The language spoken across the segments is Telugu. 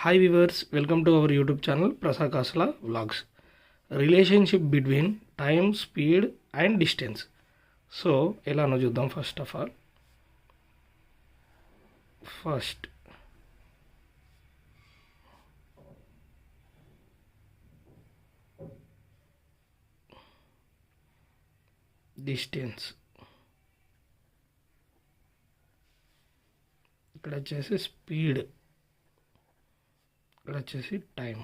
Hi viewers, welcome to our YouTube channel Prasad Kasala Vlogs. Relationship between time, speed and distance. So, elano chuddam first of all. First, distance. ఇక్కడ వచ్చేసి స్పీడ్, ఇక్కడ వచ్చేసి time.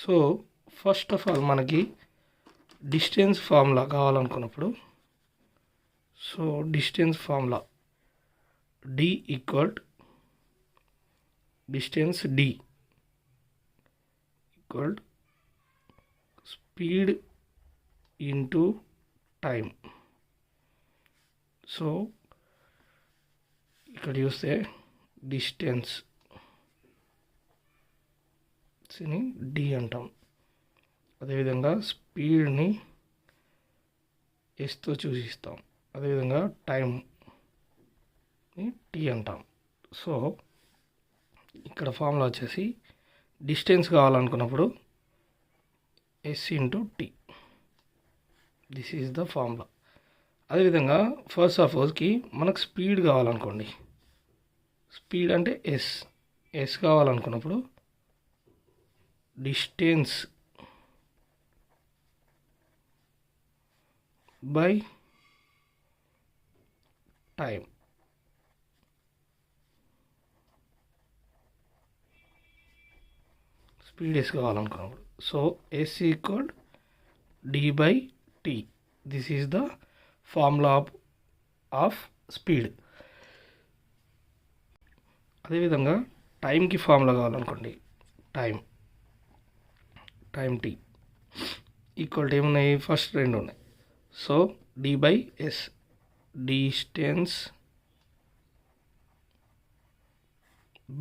So first of all మనకి డిస్టెన్స్ ఫార్ములా కావాలనుకున్నప్పుడు, so distance formula D equal distance D equal speed into time. So ఇక్కడ చూస్తే డిస్టెన్స్ ని డి అంటాం, అదేవిధంగా స్పీడ్ని ఎస్తో సూచిస్తాం, అదేవిధంగా టైంని టీ అంటాం. సో ఇక్కడ ఫార్ములా వచ్చేసి డిస్టెన్స్ కావాలనుకున్నప్పుడు S into T, this is the formula. అదేవిధంగా ఫస్ట్ సపోజ్కి మనకు స్పీడ్ కావాలనుకోండి, స్పీడ్ అంటే ఎస్ కావాలనుకున్నప్పుడు distance by time. Speed S కావాలనుకున్నప్పుడు, so S equal D by T, this is the formula of speed. అదేవిధంగా టైంకి ఫార్ములా కావాలనుకోండి, టైం టీ ఈక్వల్ టు ఏమున్నాయి, ఫస్ట్ రెండు ఉన్నాయి. So D by S, distance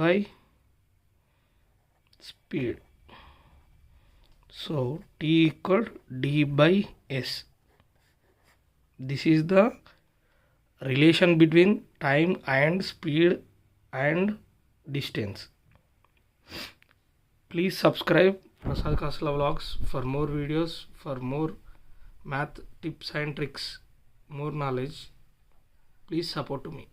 by speed. So T equal D by S. This is the relation between time and speed and distance. Please subscribe Prasad Kasala Vlogs for more videos, for more math tips and tricks, more knowledge. Please support to me.